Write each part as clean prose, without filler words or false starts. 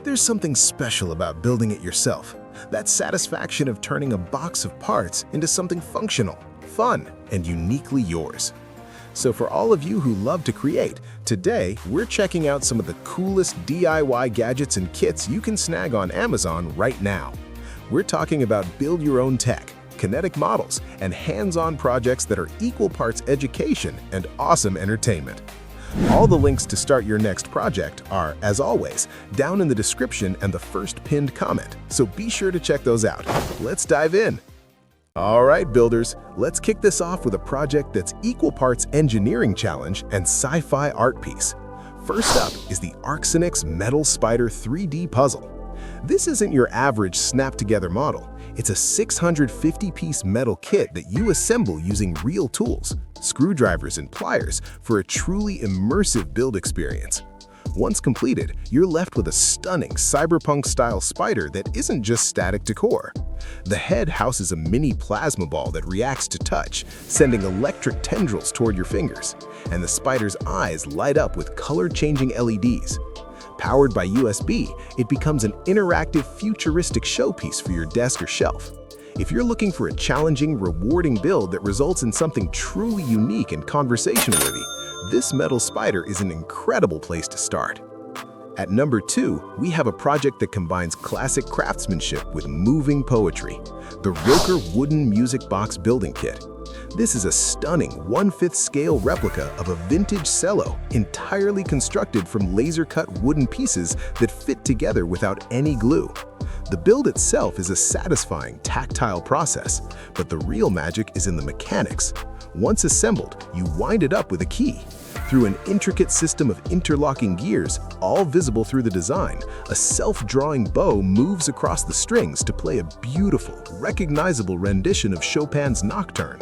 There's something special about building it yourself. That satisfaction of turning a box of parts into something functional, fun, and uniquely yours. So for all of you who love to create, today we're checking out some of the coolest DIY gadgets and kits you can snag on Amazon right now. We're talking about build your own tech, kinetic models, and hands-on projects that are equal parts education and awesome entertainment. All the links to start your next project are, as always, down in the description and the first pinned comment, so be sure to check those out. Let's dive in. All right, builders, let's kick this off with a project that's equal parts engineering challenge and sci-fi art piece. First up is the Arcynix Metal Spider 3D Puzzle. This isn't your average snap-together model. It's a 650-piece metal kit that you assemble using real tools, screwdrivers and pliers, for a truly immersive build experience. Once completed, you're left with a stunning cyberpunk-style spider that isn't just static decor. The head houses a mini plasma ball that reacts to touch, sending electric tendrils toward your fingers, and the spider's eyes light up with color-changing LEDs. Powered by USB, it becomes an interactive, futuristic showpiece for your desk or shelf. If you're looking for a challenging, rewarding build that results in something truly unique and conversation-worthy, this metal spider is an incredible place to start. At number 2, we have a project that combines classic craftsmanship with moving poetry, the ROKR Wooden Music Box Building Kit. This is a stunning 1/5 scale replica of a vintage cello, entirely constructed from laser-cut wooden pieces that fit together without any glue. The build itself is a satisfying, tactile process, but the real magic is in the mechanics. Once assembled, you wind it up with a key. Through an intricate system of interlocking gears, all visible through the design, a self-drawing bow moves across the strings to play a beautiful, recognizable rendition of Chopin's Nocturne.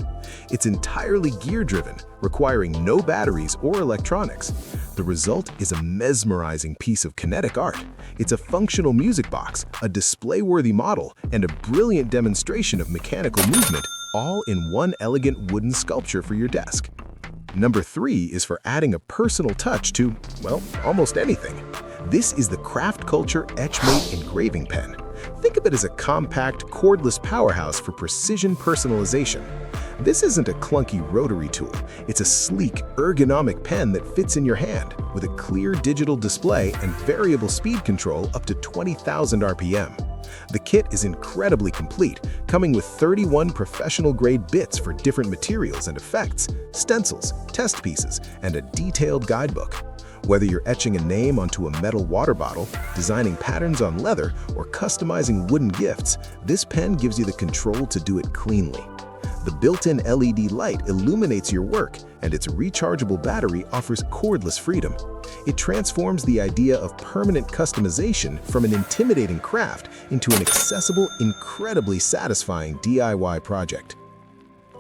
It's entirely gear-driven, requiring no batteries or electronics. The result is a mesmerizing piece of kinetic art. It's a functional music box, a display-worthy model, and a brilliant demonstration of mechanical movement, all in one elegant wooden sculpture for your desk. Number 3 is for adding a personal touch to, well, almost anything. This is the Craft Culture EtchMate engraving pen. Think of it as a compact, cordless powerhouse for precision personalization. This isn't a clunky rotary tool. It's a sleek, ergonomic pen that fits in your hand, with a clear digital display and variable speed control up to 20,000 RPM. The kit is incredibly complete, coming with 31 professional-grade bits for different materials and effects, stencils, test pieces, and a detailed guidebook. Whether you're etching a name onto a metal water bottle, designing patterns on leather, or customizing wooden gifts, this pen gives you the control to do it cleanly. The built-in LED light illuminates your work, and its rechargeable battery offers cordless freedom. It transforms the idea of permanent customization from an intimidating craft into an accessible, incredibly satisfying DIY project.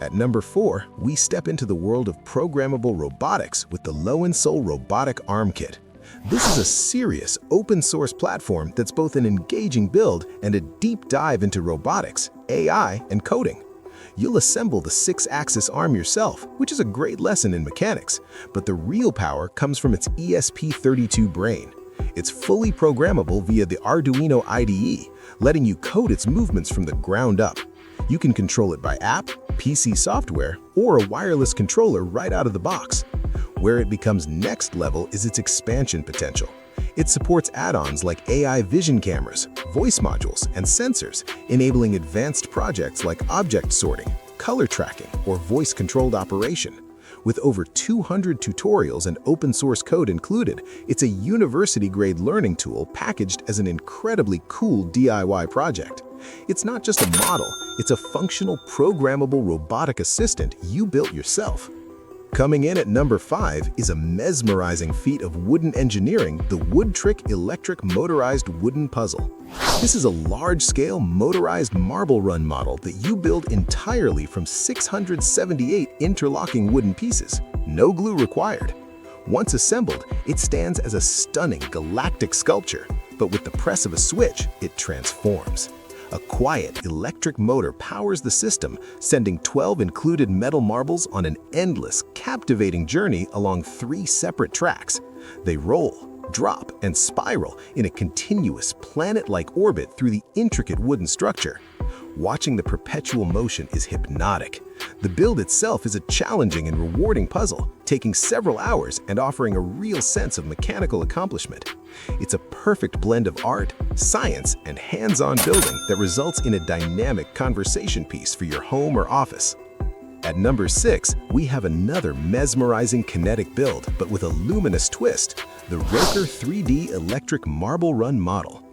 At number 4, we step into the world of programmable robotics with the LewanSoul Robotic Arm Kit. This is a serious, open-source platform that's both an engaging build and a deep dive into robotics, AI, and coding. You'll assemble the 6-axis arm yourself, which is a great lesson in mechanics, but the real power comes from its ESP32 brain. It's fully programmable via the Arduino IDE, letting you code its movements from the ground up. You can control it by app, PC software, or a wireless controller right out of the box. Where it becomes next level is its expansion potential. It supports add-ons like AI vision cameras, voice modules, and sensors, enabling advanced projects like object sorting, color tracking, or voice-controlled operation. With over 200 tutorials and open-source code included, it's a university-grade learning tool packaged as an incredibly cool DIY project. It's not just a model, it's a functional, programmable robotic assistant you built yourself. Coming in at number 5 is a mesmerizing feat of wooden engineering, the Woodtrick Electric Motorized Wooden Puzzle. This is a large-scale motorized marble run model that you build entirely from 678 interlocking wooden pieces, no glue required. Once assembled, it stands as a stunning galactic sculpture, but with the press of a switch, it transforms. A quiet electric motor powers the system, sending 12 included metal marbles on an endless, captivating journey along 3 separate tracks. They roll, drop, and spiral in a continuous planet-like orbit through the intricate wooden structure. Watching the perpetual motion is hypnotic. The build itself is a challenging and rewarding puzzle, taking several hours and offering a real sense of mechanical accomplishment. It's a perfect blend of art, science, and hands-on building that results in a dynamic conversation piece for your home or office. At number 6, we have another mesmerizing kinetic build, but with a luminous twist, the ROKR 3D Electric Marble Run model.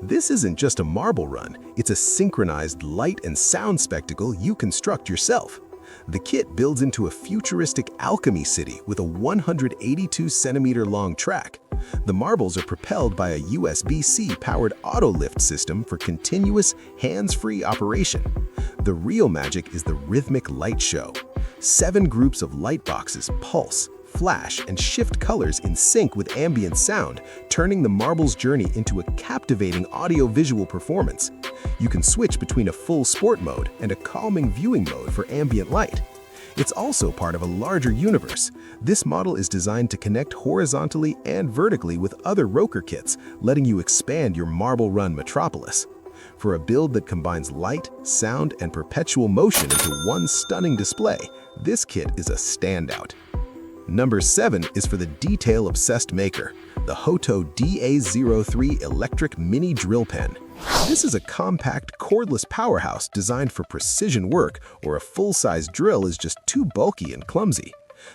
This isn't just a marble run, it's a synchronized light and sound spectacle you construct yourself. The kit builds into a futuristic alchemy city with a 182-centimeter-long track. The marbles are propelled by a USB-C powered auto lift system for continuous, hands-free operation. The real magic is the rhythmic light show. 7 groups of light boxes pulse, flash, and shift colors in sync with ambient sound, turning the marble's journey into a captivating audio-visual performance. You can switch between a full sport mode and a calming viewing mode for ambient light. It's also part of a larger universe. This model is designed to connect horizontally and vertically with other ROKR kits, letting you expand your Marble Run metropolis. For a build that combines light, sound, and perpetual motion into one stunning display, this kit is a standout. Number 7 is for the detail-obsessed maker, the HOTO DA03 Electric Mini Drill Pen. This is a compact, cordless powerhouse designed for precision work, or a full-size drill is just too bulky and clumsy.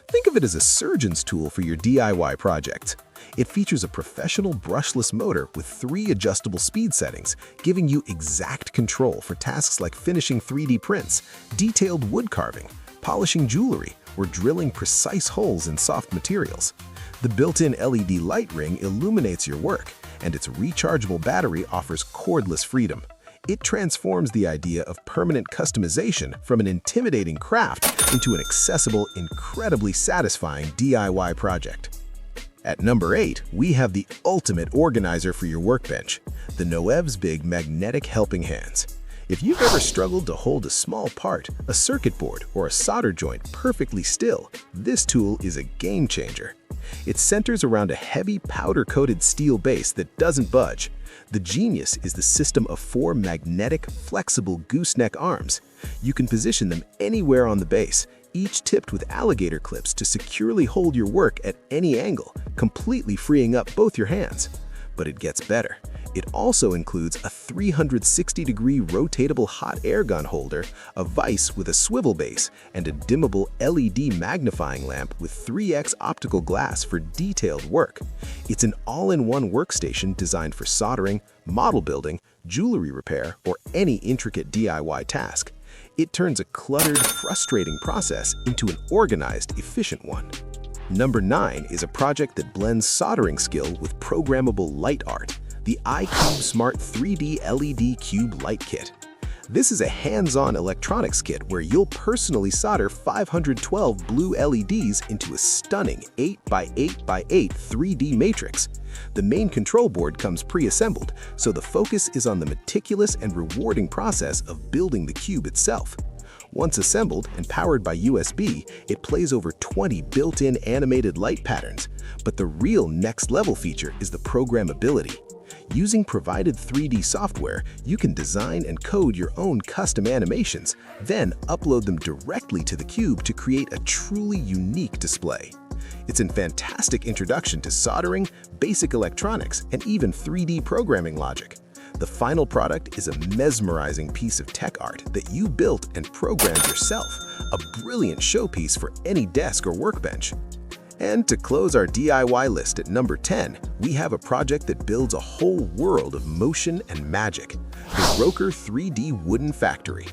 Think of it as a surgeon's tool for your DIY projects. It features a professional brushless motor with 3 adjustable speed settings, giving you exact control for tasks like finishing 3D prints, detailed wood carving, polishing jewelry, or drilling precise holes in soft materials. The built-in LED light ring illuminates your work, and its rechargeable battery offers cordless freedom. It transforms the idea of permanent customization from an intimidating craft into an accessible, incredibly satisfying DIY project. At number 8, we have the ultimate organizer for your workbench, the NOEVSBIG Magnetic Helping Hands. If you've ever struggled to hold a small part, a circuit board, or a solder joint perfectly still, this tool is a game changer. It centers around a heavy powder-coated steel base that doesn't budge. The genius is the system of 4 magnetic, flexible gooseneck arms. You can position them anywhere on the base, each tipped with alligator clips to securely hold your work at any angle, completely freeing up both your hands. But it gets better. It also includes a 360-degree rotatable hot air gun holder, a vise with a swivel base, and a dimmable LED magnifying lamp with 3x optical glass for detailed work. It's an all-in-one workstation designed for soldering, model building, jewelry repair, or any intricate DIY task. It turns a cluttered, frustrating process into an organized, efficient one. Number 9 is a project that blends soldering skill with programmable light art, the iCubeSmart 3D LED Cube Light Kit. This is a hands-on electronics kit where you'll personally solder 512 blue LEDs into a stunning 8x8x8 3D matrix. The main control board comes pre-assembled, so the focus is on the meticulous and rewarding process of building the cube itself. Once assembled and powered by USB, it plays over 20 built-in animated light patterns. But the real next-level feature is the programmability. Using provided 3D software, you can design and code your own custom animations, then upload them directly to the cube to create a truly unique display. It's a fantastic introduction to soldering, basic electronics, and even 3D programming logic. The final product is a mesmerizing piece of tech art that you built and programmed yourself, a brilliant showpiece for any desk or workbench. And to close our DIY list at number 10, we have a project that builds a whole world of motion and magic, the ROKR 3D Wooden Factory.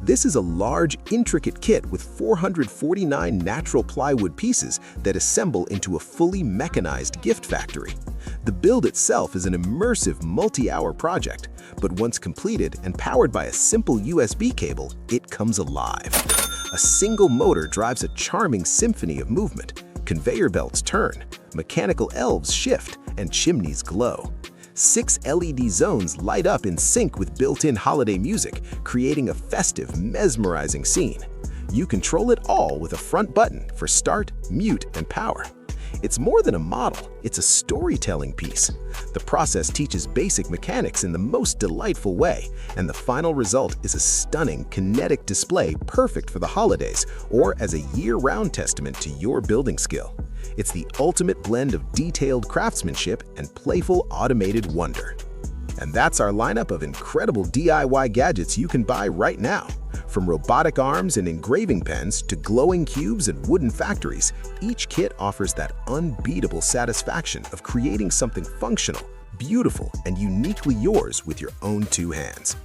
This is a large, intricate kit with 449 natural plywood pieces that assemble into a fully mechanized gift factory. The build itself is an immersive multi-hour project, but once completed and powered by a simple USB cable, it comes alive. A single motor drives a charming symphony of movement. Conveyor belts turn, mechanical elves shift, and chimneys glow. 6 LED zones light up in sync with built-in holiday music, creating a festive, mesmerizing scene. You control it all with a front button for start, mute, and power. It's more than a model, it's a storytelling piece. The process teaches basic mechanics in the most delightful way, and the final result is a stunning, kinetic display perfect for the holidays or as a year-round testament to your building skill. It's the ultimate blend of detailed craftsmanship and playful automated wonder. And that's our lineup of incredible DIY gadgets you can buy right now. From robotic arms and engraving pens to glowing cubes and wooden factories, each kit offers that unbeatable satisfaction of creating something functional, beautiful, and uniquely yours with your own two hands.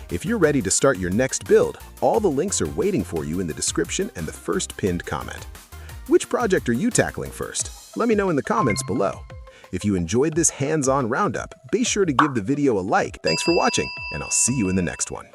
If you're ready to start your next build, all the links are waiting for you in the description and the first pinned comment. Which project are you tackling first? Let me know in the comments below. If you enjoyed this hands-on roundup, be sure to give the video a like. Thanks for watching, and I'll see you in the next one.